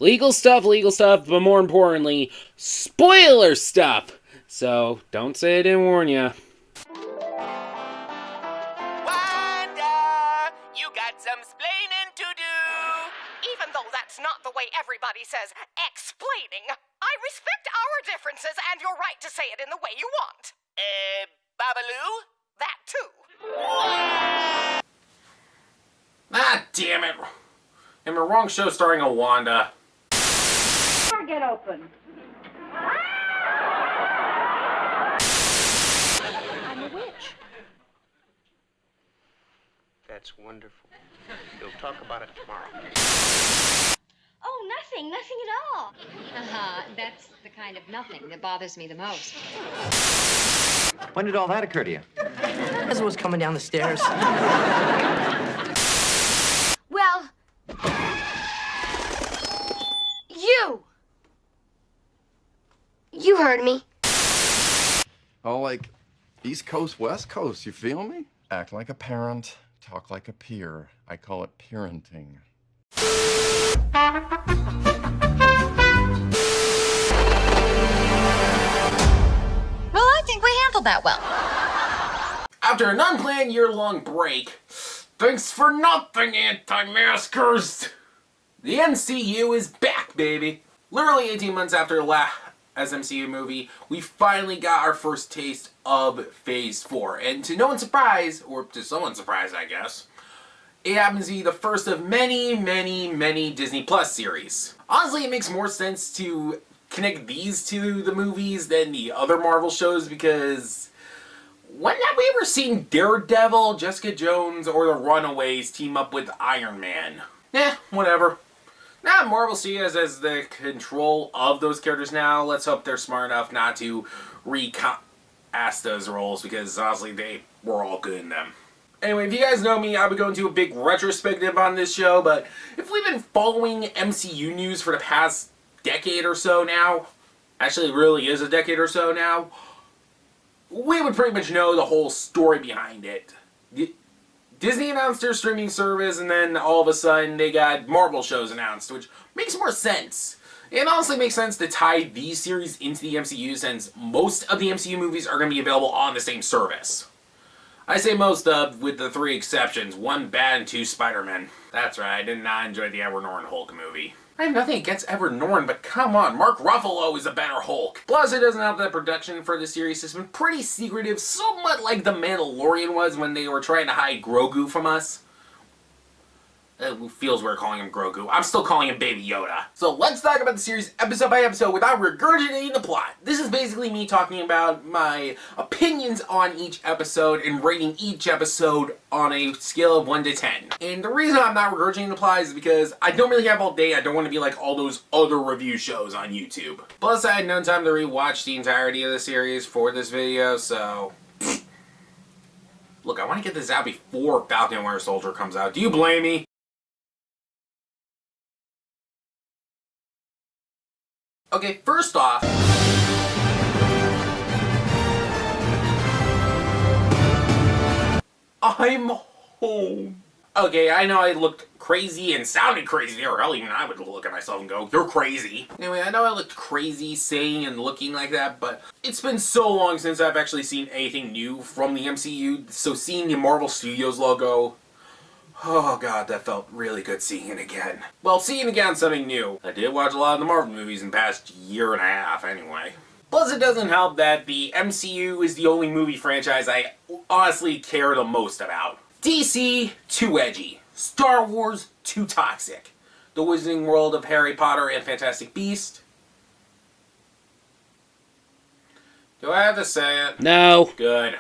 legal stuff, but more importantly, spoiler stuff. So, don't say I didn't warn ya. Wanda, you got some splaining to do. Even though that's not the way everybody says explaining, I respect our differences and your right to say it in the way you want. Babaloo? That too. Ah, damn it. I'm the wrong show starring a Wanda. Door get open. I'm a witch. That's wonderful. We'll talk about it tomorrow. Oh, nothing at all. That's the kind of nothing that bothers me the most. When did all that occur to you? As I was coming down the stairs. Well, you heard me. Oh, like East Coast, West Coast, you feel me? Act like a parent, talk like a peer. I call it parenting. Well, I think we handled that well. After an unplanned year-long break, thanks for nothing, anti-maskers! The MCU is back, baby! Literally 18 months after the last MCU movie, we finally got our first taste of Phase 4. And to no one's surprise, or to someone's surprise, I guess, it happens to be the first of many Disney Plus series. Honestly, it makes more sense to connect these to the movies than the other Marvel shows, because when have we ever seen Daredevil, Jessica Jones, or the Runaways team up with Iron Man? Whatever. Now Marvel Studios has the control of those characters now. Let's hope they're smart enough not to recast those roles, because honestly they were all good in them. Anyway, if you guys know me, I'll be going to a big retrospective on this show, but if we've been following MCU news for the past decade or so now, actually it really is a decade or so now, we would pretty much know the whole story behind it. Disney announced their streaming service, and then all of a sudden they got Marvel shows announced, which makes more sense. It honestly makes sense to tie these series into the MCU, since most of the MCU movies are going to be available on the same service. I say most of, with the 3 exceptions: 1 bad and 2 Spider-Man. That's right, I did not enjoy the Edward Norton Hulk movie. I have nothing against Edward Norton, but come on, Mark Ruffalo is a better Hulk. Plus, it doesn't help that production for the series has been pretty secretive, somewhat like The Mandalorian was when they were trying to hide Grogu from us. It feels weird calling him Grogu. I'm still calling him Baby Yoda. So let's talk about the series episode by episode without regurgitating the plot. This is basically me talking about my opinions on each episode and rating each episode on a scale of 1 to 10. And the reason I'm not regurgitating the plot is because I don't really have all day. I don't want to be like all those other review shows on YouTube. Plus, I had no time to rewatch the entirety of the series for this video, so look, I want to get this out before Falcon and Winter Soldier comes out. Do you blame me? Okay, first off, I'm home. Okay, I know I looked crazy and sounded crazy, or hell, even I would look at myself and go, you're crazy. Anyway, I know I looked crazy saying and looking like that, but it's been so long since I've actually seen anything new from the MCU, so seeing the Marvel Studios logo, oh god, that felt really good seeing it again. Well, seeing again something new. I did watch a lot of the Marvel movies in the past year and a half, anyway. Plus, it doesn't help that the MCU is the only movie franchise I honestly care the most about. DC, too edgy. Star Wars, too toxic. The Wizarding World of Harry Potter and Fantastic Beasts. Do I have to say it? No. Good.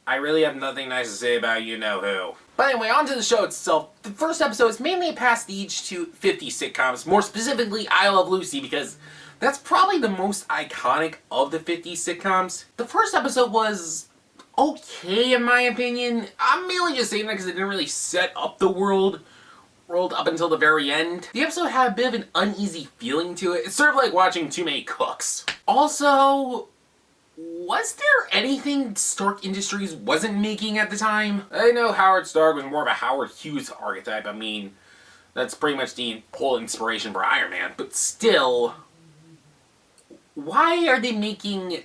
I really have nothing nice to say about you-know-who. But anyway, on to the show itself. The first episode is mainly a pastiche to 50 sitcoms, more specifically I Love Lucy, because that's probably the most iconic of the 50 sitcoms. The first episode was okay in my opinion. I'm mainly just saying that because it didn't really set up the world up until the very end. The episode had a bit of an uneasy feeling to it. It's sort of like watching Too Many Cooks. Also, was there anything Stark Industries wasn't making at the time? I know Howard Stark was more of a Howard Hughes archetype. I mean, That's pretty much the whole inspiration for Iron Man. But still, why are they making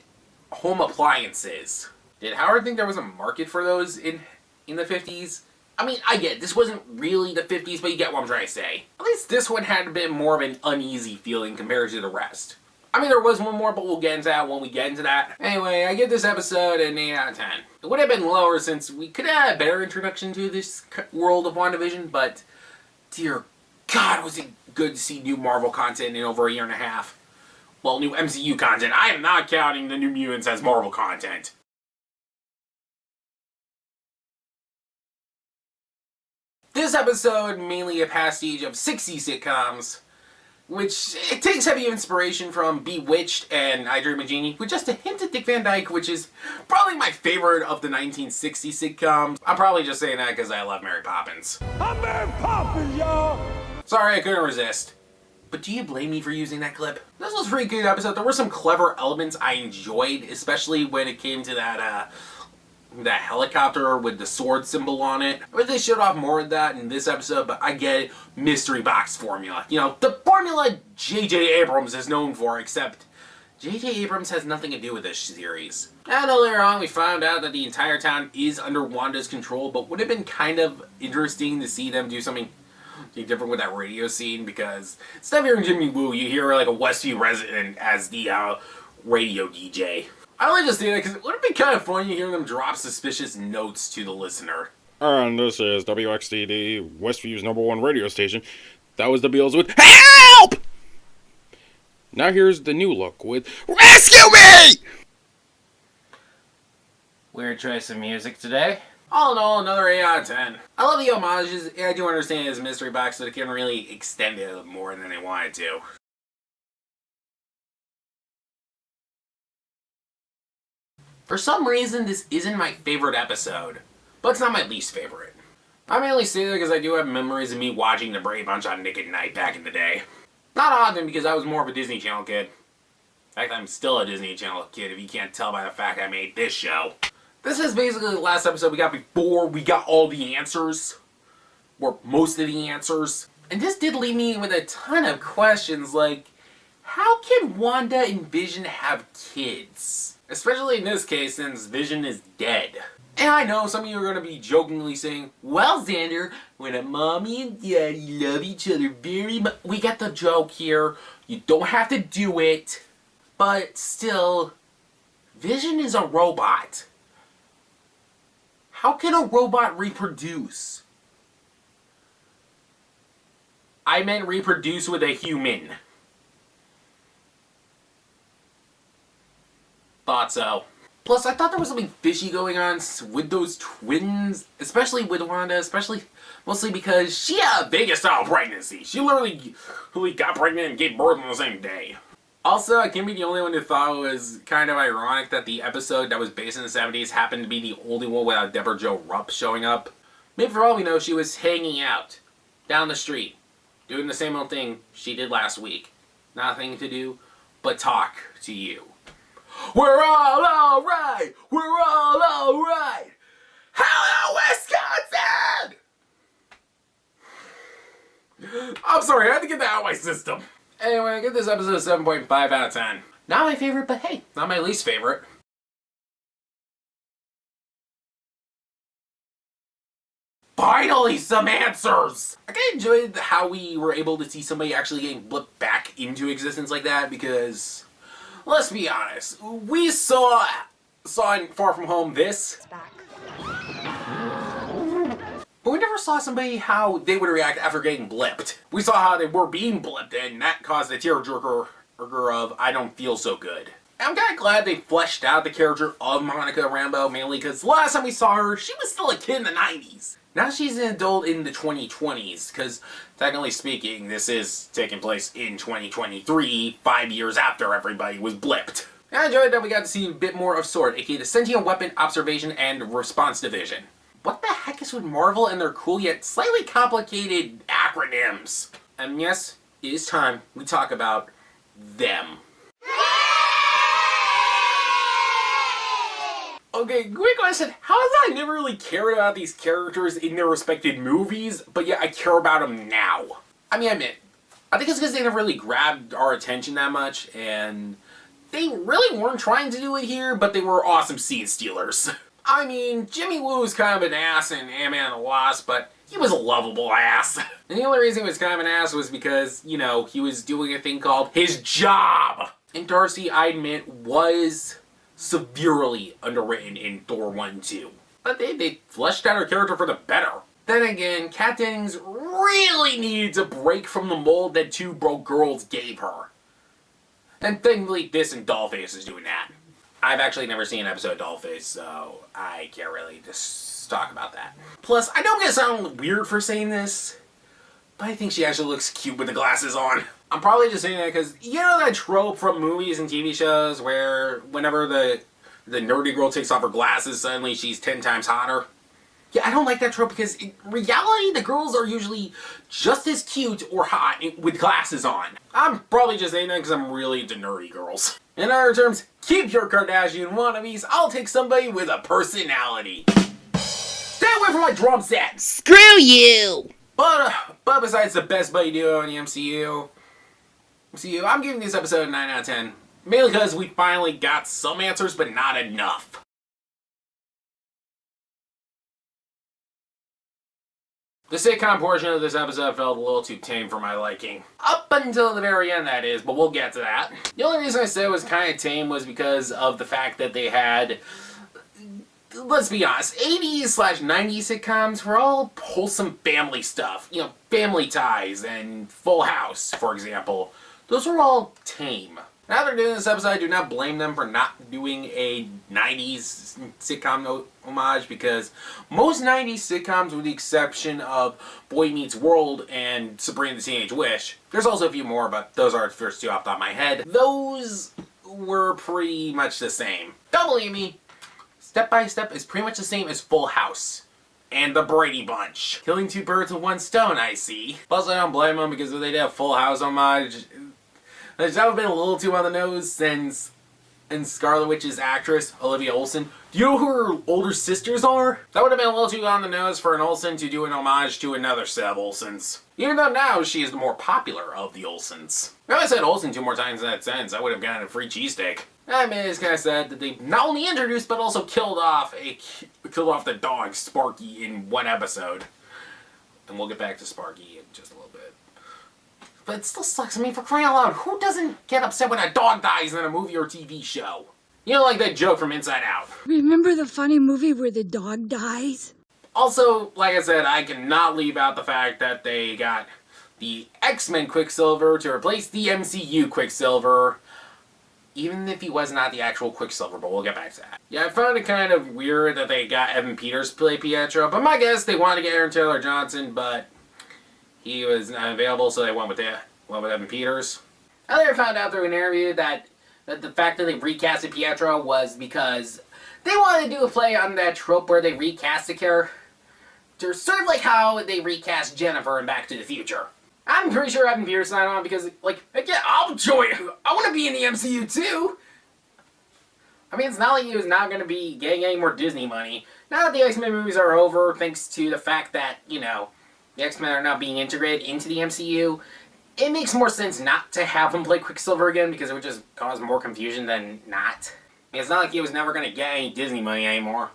home appliances? Did Howard think there was a market for those in the 50s? I mean, I get it. This wasn't really the 50s, but you get what I'm trying to say. At least this one had a bit more of an uneasy feeling compared to the rest. I mean, there was one more, but we'll get into that when we get into that. Anyway, I give this episode an 8 out of 10. It would have been lower since we could have had a better introduction to this world of WandaVision, but dear God, was it good to see new Marvel content in over a year and a half. Well, new MCU content. I am not counting the New Mutants as Marvel content. This episode, mainly a pastiche of 60s sitcoms, which it takes heavy inspiration from Bewitched and I Dream of Jeannie, with just a hint of Dick Van Dyke, which is probably my favorite of the 1960s sitcoms. I'm probably just saying that because I love Mary Poppins. I'm Mary Poppins, y'all! Sorry, I couldn't resist. But do you blame me for using that clip? This was a pretty good episode. There were some clever elements I enjoyed, especially when it came to that helicopter with the sword symbol on it. I wish they showed off more of that in this episode, but I get it. Mystery box formula. You know, the formula J.J. Abrams is known for, except J.J. Abrams has nothing to do with this series. And later on, we found out that the entire town is under Wanda's control, but would have been kind of interesting to see them do something different with that radio scene, because instead of hearing Jimmy Woo, you hear like a Westview resident as the radio DJ. I only just say that because it would have been kind of funny hearing them drop suspicious notes to the listener. And this is WXTD, Westview's #1 radio station. That was the Beatles with HELP! Now here's the new look with RESCUE ME! Weird choice of music today. All in all, another 8 out of 10. I love the homages, and I do understand it's a mystery box, so they can really extend it more than they wanted to. For some reason, this isn't my favorite episode, but it's not my least favorite. I mainly say that because I do have memories of me watching The Brady Bunch on Nick at Night back in the day. Not often, because I was more of a Disney Channel kid. In fact, I'm still a Disney Channel kid, if you can't tell by the fact I made this show. This is basically the last episode we got before we got all the answers. Or most of the answers. And this did leave me with a ton of questions like, how can Wanda and Vision have kids? Especially in this case, since Vision is dead. And I know some of you are going to be jokingly saying, well, Xander, when a mommy and daddy love each other very much... We get the joke here. You don't have to do it. But still, Vision is a robot. How can a robot reproduce? I meant reproduce with a human. Thought so. Plus, I thought there was something fishy going on with those twins, especially with Wanda, mostly because she had a Vegas-style pregnancy. She literally got pregnant and gave birth on the same day. Also, I can't be the only one who thought it was kind of ironic that the episode that was based in the 70s happened to be the only one without Deborah Jo Rupp showing up. Maybe for all we know, she was hanging out down the street, doing the same old thing she did last week. Nothing to do but talk to you. We're all alright! We're all alright! Hello, Wisconsin! I'm sorry, I had to get that out of my system. Anyway, I give this episode a 7.5 out of 10. Not my favorite, but hey, not my least favorite. Finally, some answers! I kinda enjoyed how we were able to see somebody actually getting blipped back into existence like that, because... let's be honest, we saw in Far From Home this, but we never saw somebody how they would react after getting blipped. We saw how they were being blipped, and that caused a tearjerker of I don't feel so good. And I'm kind of glad they fleshed out the character of Monica Rambeau, mainly because last time we saw her, she was still a kid in the 90s. Now she's an adult in the 2020s, because technically speaking, this is taking place in 2023, 5 years after everybody was blipped. And I enjoyed that we got to see a bit more of SWORD, aka the Sentient Weapon Observation and Response Division. What the heck is with Marvel and their cool yet slightly complicated acronyms? And yes, it is time we talk about them. Okay, quick question. How is it I never really cared about these characters in their respective movies, but yet I care about them now? I mean, I admit, I think it's because they never really grabbed our attention that much, and they really weren't trying to do it here, but they were awesome scene stealers. I mean, Jimmy Woo was kind of an ass in Ant-Man and the Wasp, but he was a lovable ass. And the only reason he was kind of an ass was because, you know, he was doing a thing called his job. And Darcy, I admit, was severely underwritten in Thor 1 2. But they fleshed out her character for the better. Then again, Kat Dennings really needed to break from the mold that Two Broke Girls gave her. And thankfully, this and Dollface is doing that. I've actually never seen an episode of Dollface, so I can't really just talk about that. Plus, I know I'm gonna sound weird for saying this, but I think she actually looks cute with the glasses on. I'm probably just saying that because, you know that trope from movies and TV shows where whenever the nerdy girl takes off her glasses, suddenly she's 10 times hotter? Yeah, I don't like that trope because in reality, the girls are usually just as cute or hot with glasses on. I'm probably just saying that because I'm really into nerdy girls. In other terms, keep your Kardashian wannabes, I'll take somebody with a personality. Stay away from my drum set! Screw you! But besides the best buddy duo in the MCU, I'm giving this episode a 9 out of 10. Mainly because we finally got some answers, but not enough. The sitcom portion of this episode felt a little too tame for my liking. Up until the very end, that is, but we'll get to that. The only reason I said it was kind of tame was because of the fact that they had, let's be honest, 80s/90s sitcoms were all wholesome family stuff. You know, Family Ties and Full House, for example. Those were all tame. Now they're doing this episode, I do not blame them for not doing a 90s sitcom homage because most 90s sitcoms, with the exception of Boy Meets World and Sabrina the Teenage Witch, there's also a few more, but those are the first two off the top of my head, those were pretty much the same. Don't believe me, Step by Step is pretty much the same as Full House. And the Brady Bunch. Killing two birds with one stone, I see. Plus, I don't blame them because if they did a Full House homage, that would have been a little too on the nose since Scarlet Witch's actress, Olivia Olsen. Do you know who her older sisters are? That would have been a little too on the nose for an Olsen to do an homage to another set of Olsens. Even though now she is the more popular of the Olsens. If I said Olsen 2 more times in that sentence, I would have gotten a free cheesesteak. I mean, it's kind of sad that they not only introduced but also killed off the dog Sparky in one episode. And we'll get back to Sparky in just a little bit. But it still sucks. I mean, for crying out loud, who doesn't get upset when a dog dies in a movie or TV show? You know, like that joke from Inside Out. Remember the funny movie where the dog dies? Also, like I said, I cannot leave out the fact that they got the X-Men Quicksilver to replace the MCU Quicksilver. Even if he was not the actual Quicksilver, but we'll get back to that. Yeah, I found it kind of weird that they got Evan Peters to play Pietro, but my guess they wanted to get Aaron Taylor Johnson, but he was not available, so they went with Evan Peters. I later found out through an interview that the fact that they recasted Pietro was because they wanted to do a play on that trope where they recast the character, sort of like how they recast Jennifer in Back to the Future. I'm pretty sure Evan Peters signed on because, like, yeah, I'll join. I want to be in the MCU too. I mean, it's not like he was not going to be getting any more Disney money. Now that the X-Men movies are over, thanks to the fact that, you know, the X-Men are now being integrated into the MCU, it makes more sense not to have him play Quicksilver again because it would just cause more confusion than not. I mean, it's not like he was never going to get any Disney money anymore.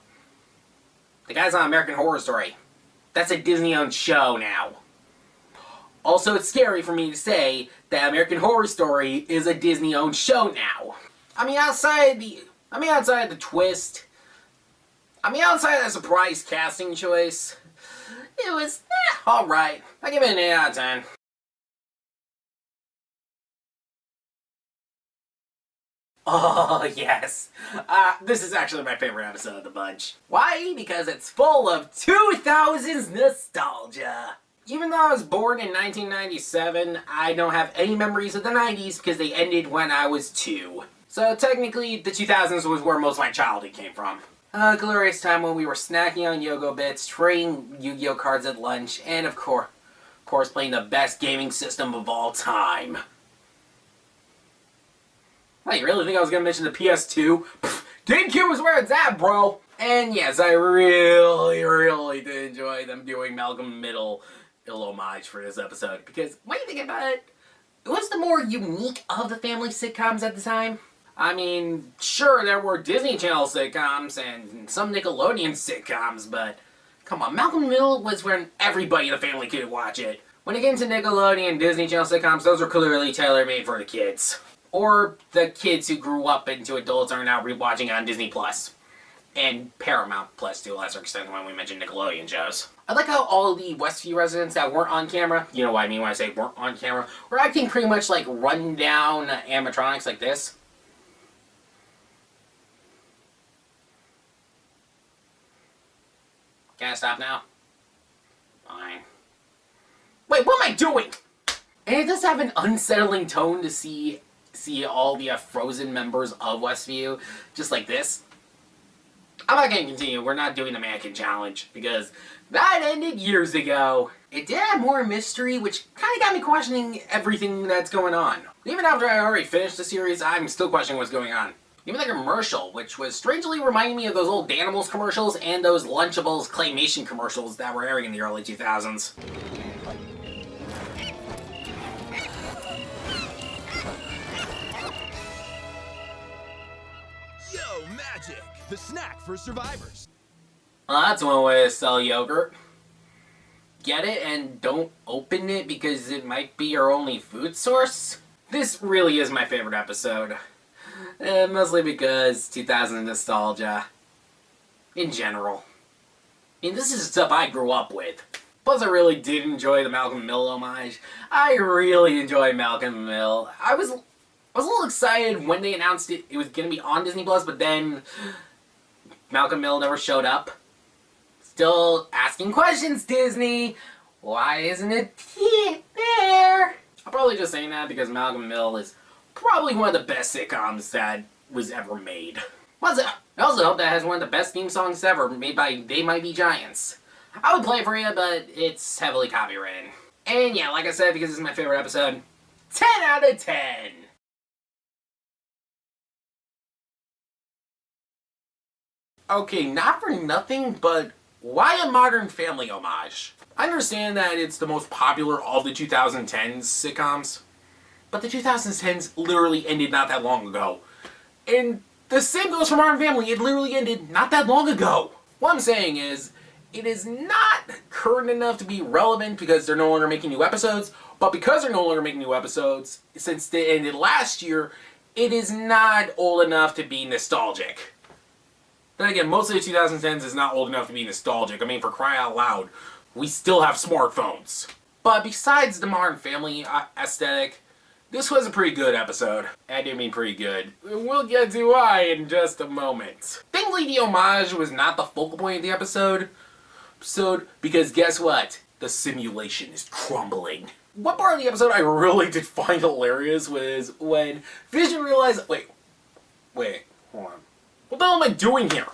The guy's on American Horror Story. That's a Disney-owned show now. Also, it's scary for me to say that American Horror Story is a Disney-owned show now. I mean, outside of the twist, outside of the surprise casting choice, it was, alright. I give it an 8 out of 10. Oh, yes. This is actually my favorite episode of the bunch. Why? Because it's full of 2000s nostalgia. Even though I was born in 1997, I don't have any memories of the 90s because they ended when I was 2. So technically, the 2000s was where most of my childhood came from. A glorious time when we were snacking on Yogo Bits, trading Yu-Gi-Oh cards at lunch, and of course playing the best gaming system of all time. Oh, you really think I was going to mention the PS2? Pfft, GameCube is where it's at, bro. And yes, I really did enjoy them doing Malcolm Middle homage for this episode. Because when you think about it, it was the more unique of the family sitcoms at the time. I mean, sure, there were Disney Channel sitcoms and some Nickelodeon sitcoms, but come on, Malcolm Middle was when everybody in the family could watch it. When it came to Nickelodeon and Disney Channel sitcoms, those were clearly tailor-made for the kids. Or the kids who grew up into adults are now rewatching on Disney Plus. And Paramount Plus to a lesser extent when we mentioned Nickelodeon shows. I like how all the Westview residents that weren't on camera, you know what I mean when I say weren't on camera, were acting pretty much like run-down animatronics like this. Can I stop now? Fine. Wait, what am I doing? And it does have an unsettling tone to see all the frozen members of Westview just like this. I'm not going to continue. We're not doing the mannequin challenge because that ended years ago. It did have more mystery, which kind of got me questioning everything that's going on. Even after I already finished the series, I'm still questioning what's going on. Even the commercial, which was strangely reminding me of those old Danimals commercials and those Lunchables claymation commercials that were airing in the early 2000s. Yo, magic! The snack for survivors. Well, that's one way to sell yogurt. Get it and don't open it because it might be your only food source? This really is my favorite episode. Mostly because 2000 nostalgia. In general. I mean, this is stuff I grew up with. Plus, I really did enjoy the Malcolm Middle homage. I really enjoy Malcolm Middle. I was a little excited when they announced it was going to be on Disney Plus, but then Malcolm Middle never showed up. Still asking questions, Disney. Why isn't it there? I'm probably just saying that because Malcolm Middle is probably one of the best sitcoms that was ever made. I also hope that has one of the best theme songs ever made by They Might Be Giants. I would play it for you, but it's heavily copywritten. And yeah, like I said, because this is my favorite episode, 10 out of 10. Okay, not for nothing, but why a Modern Family homage? I understand that it's the most popular of the 2010s sitcoms, but the 2010s literally ended not that long ago. And the same goes for Modern Family, it literally ended not that long ago. What I'm saying is, it is not current enough to be relevant because they're no longer making new episodes, but because they're no longer making new episodes, since they ended last year, it is not old enough to be nostalgic. Then again, most of the 2010s is not old enough to be nostalgic. I mean, for crying out loud, we still have smartphones. But besides the Modern Family aesthetic, this was a pretty good episode. I do mean pretty good. We'll get to why in just a moment. Thankfully, the homage was not the focal point of the episode, because guess what? The simulation is crumbling. One part of the episode I really did find hilarious was when Vision realized... Wait, hold on. What the hell am I doing here?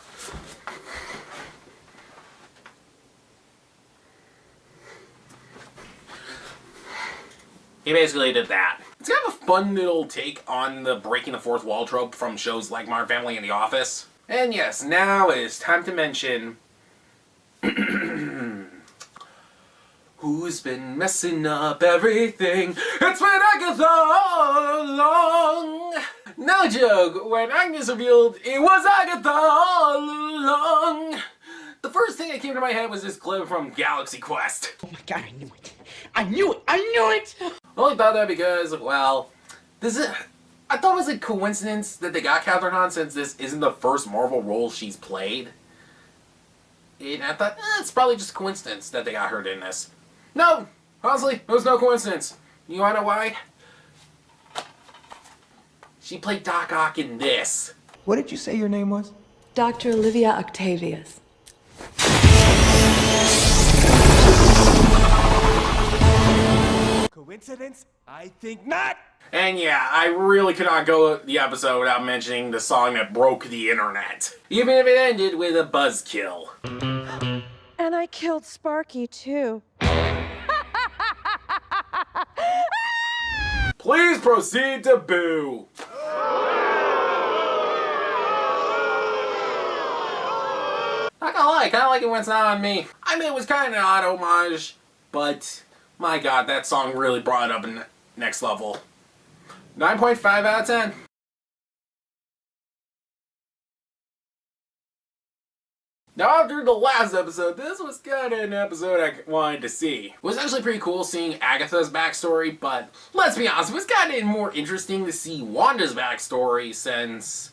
He basically did that. It's kind of a fun little take on the breaking the fourth wall trope from shows like Modern Family and The Office. And yes, now it is time to mention... Who's been messing up everything? It's when Agatha all along. No joke, when Agnes revealed it was Agatha all along, the first thing that came to my head was this clip from Galaxy Quest. Oh my god, I knew it! I knew it! I knew it! I only thought that because, well, I thought it was a coincidence that they got Catherine on since this isn't the first Marvel role she's played. And I thought, it's probably just a coincidence that they got her in this. No! Honestly, it was no coincidence. You wanna know why? She played Doc Ock in this. What did you say your name was? Dr. Olivia Octavius. Coincidence? I think not! And yeah, I really could not go the episode without mentioning the song that broke the internet. Even if it ended with a buzzkill. And I killed Sparky, too. Please proceed to boo. kinda like it when it's not on me. I mean, it was kind of an odd homage, but my god, that song really brought it up in next level. 9.5 out of 10. Now, after the last episode, this was kind of an episode I wanted to see. It was actually pretty cool seeing Agatha's backstory, but let's be honest, it was kind of more interesting to see Wanda's backstory, since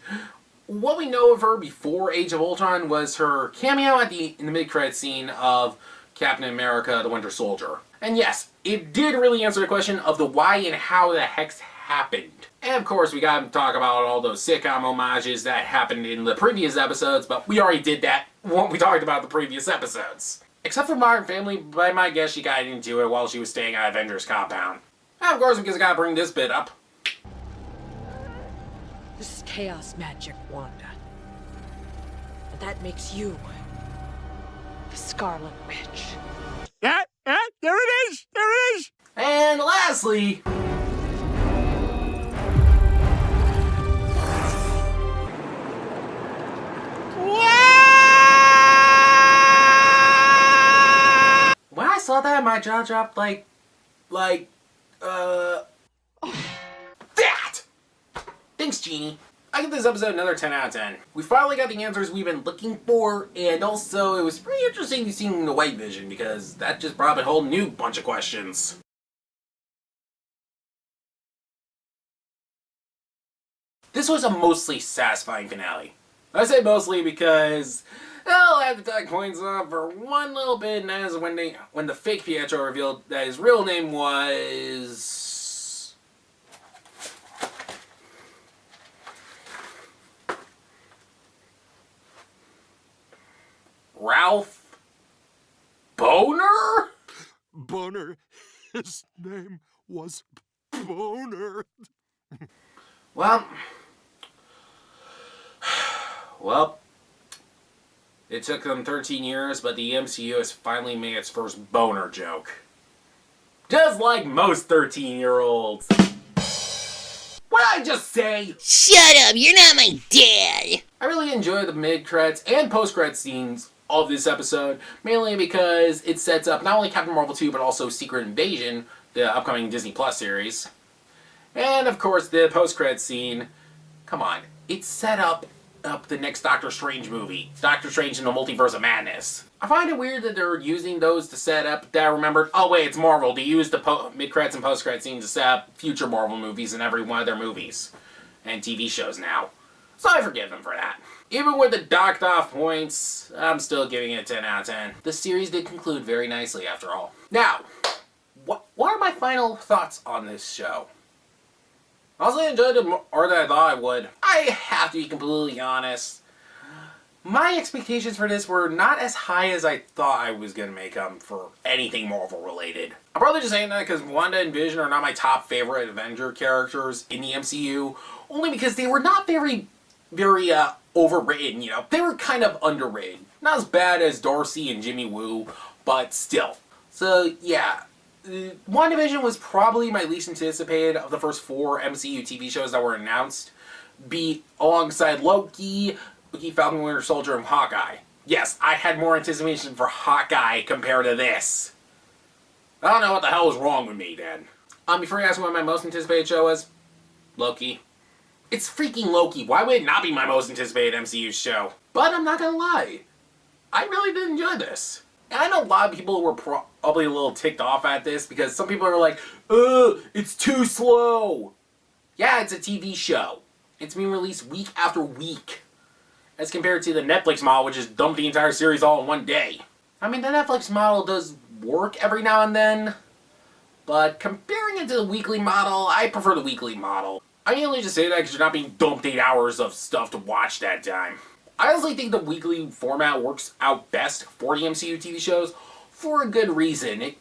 what we know of her before Age of Ultron was her cameo in the mid-credits scene of Captain America: The Winter Soldier. And yes, it did really answer the question of the why and how the hex happened. And of course, we got to talk about all those sitcom homages that happened in the previous episodes, but we already did that when we talked about the previous episodes. Except for Modern Family, by my guess, she got into it while she was staying at Avengers compound. And of course, because I gotta bring this bit up. This is chaos magic, Wanda. And that makes you the Scarlet Witch. Yeah, there it is! There it is! And lastly, when I saw that, my jaw dropped like, that! Thanks, Genie. I give this episode another 10 out of 10. We finally got the answers we've been looking for, and also it was pretty interesting to see the White Vision, because that just brought up a whole new bunch of questions. This was a mostly satisfying finale. I say mostly because I'll have to take points off for one little bit, and that is when the fake Pietro revealed that his real name was Ralph Boner? Boner. His name was Boner. Well, it took them 13 years, but the MCU has finally made its first boner joke. Just like most 13-year-olds. What did I just say? Shut up, you're not my dad! I really enjoyed the mid-credits and post-credits scenes of this episode, mainly because it sets up not only Captain Marvel 2, but also Secret Invasion, the upcoming Disney Plus series. And of course, the post-credits scene, come on, it set up the next Doctor Strange movie, Doctor Strange in the Multiverse of Madness. I find it weird that they're using those to set up, that I remembered, oh wait, it's Marvel, to use the mid-credits and post-credits scenes to set up future Marvel movies in every one of their movies and TV shows now. So I forgive them for that. Even with the docked off points, I'm still giving it a 10 out of 10. The series did conclude very nicely after all. Now, what are my final thoughts on this show? Honestly, I enjoyed it more than I thought I would. I have to be completely honest. My expectations for this were not as high as I thought I was going to make them for anything Marvel related. I'm probably just saying that because Wanda and Vision are not my top favorite Avenger characters in the MCU, only because they were not very overrated, you know. They were kind of underrated. Not as bad as Darcy and Jimmy Woo, but still. So, yeah. WandaVision was probably my least anticipated of the first 4 MCU TV shows that were announced, alongside Loki, Falcon Winter Soldier, and Hawkeye. Yes, I had more anticipation for Hawkeye compared to this. I don't know what the hell was wrong with me then. Before you ask me what my most anticipated show was, Loki. It's freaking Loki. Why would it not be my most anticipated MCU show? But I'm not gonna lie, I really did enjoy this. And I know a lot of people were probably a little ticked off at this because some people are like, it's too slow. Yeah, it's a TV show. It's being released week after week. As compared to the Netflix model, which is dump the entire series all in one day. I mean, the Netflix model does work every now and then, but comparing it to the weekly model, I prefer the weekly model. I mainly just say that because you're not being dumped 8 hours of stuff to watch that time. I honestly think the weekly format works out best for the MCU TV shows for a good reason.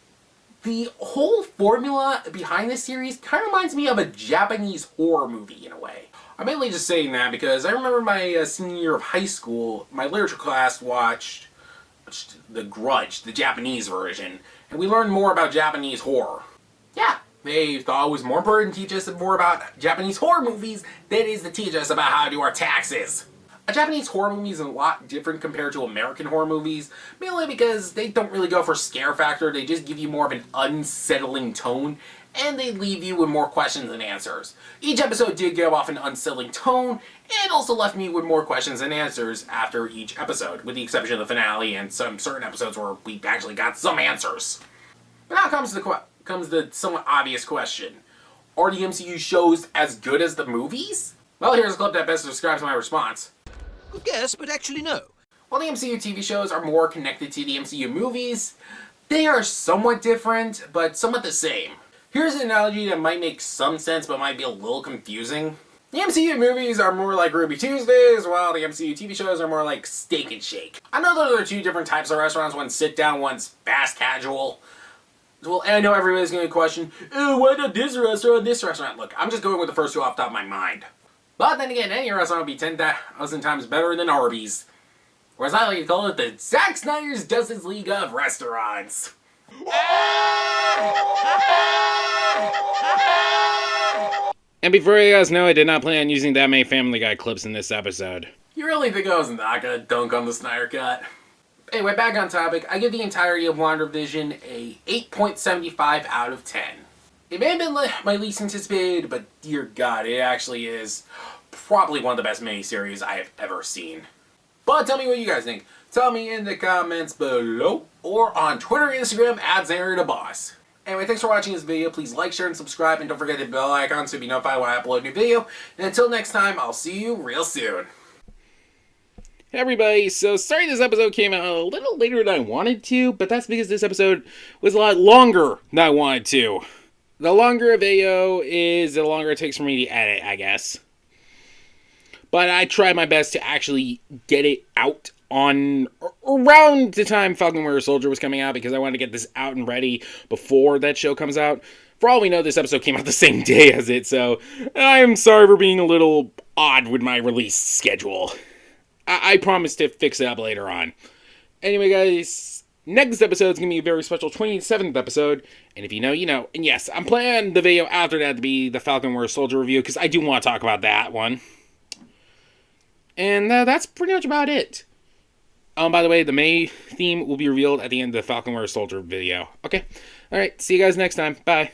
The whole formula behind this series kind of reminds me of a Japanese horror movie in a way. I'm mainly just saying that because I remember my senior year of high school, my literature class watched The Grudge, the Japanese version, and we learned more about Japanese horror. Yeah, they thought it was more important to teach us more about Japanese horror movies than it is to teach us about how to do our taxes. A Japanese horror movie is a lot different compared to American horror movies, mainly because they don't really go for scare factor, they just give you more of an unsettling tone, and they leave you with more questions than answers. Each episode did give off an unsettling tone, and also left me with more questions than answers after each episode, with the exception of the finale and some certain episodes where we actually got some answers. But now comes the somewhat obvious question. Are the MCU shows as good as the movies? Well, here's a clip that best describes my response. Good guess, but actually no. While the MCU TV shows are more connected to the MCU movies, they are somewhat different, but somewhat the same. Here's an analogy that might make some sense, but might be a little confusing. The MCU movies are more like Ruby Tuesdays, while the MCU TV shows are more like Steak and Shake. I know those are two different types of restaurants, one's sit-down, one's fast casual. Well, and I know everybody's going to question, why not this restaurant, this restaurant? Look, I'm just going with the first two off the top of my mind. But then again, any restaurant would be 10,000 times better than Arby's. Or as I like to call it, the Zack Snyder's Justice League of Restaurants. And before you guys know, I did not plan on using that many Family Guy clips in this episode. You really think I was not gonna dunk on the Snyder Cut? Anyway, back on topic, I give the entirety of WandaVision a 8.75 out of 10. It may have been my least anticipated, but dear God, it actually is probably one of the best miniseries I have ever seen. But tell me what you guys think. Tell me in the comments below, or on Twitter and Instagram at XanderTheBoss. Anyway, thanks for watching this video. Please like, share, and subscribe, and don't forget the bell icon so you'll be notified when I upload a new video. And until next time, I'll see you real soon. Hey everybody, so sorry this episode came out a little later than I wanted to, but that's because this episode was a lot longer than I wanted to. The longer a video is, the longer it takes for me to edit, I guess. But I tried my best to actually get it out on around the time Falcon Winter Soldier was coming out, because I wanted to get this out and ready before that show comes out. For all we know, this episode came out the same day as it, so I'm sorry for being a little odd with my release schedule. I promise to fix it up later on. Anyway, guys, next episode is going to be a very special 27th episode, and if you know, you know. And yes, I'm planning the video after that to be the Falcon Winter Soldier review, because I do want to talk about that one. And that's pretty much about it. By the way, the May theme will be revealed at the end of the Falcon Winter Soldier video. Okay, alright, see you guys next time. Bye.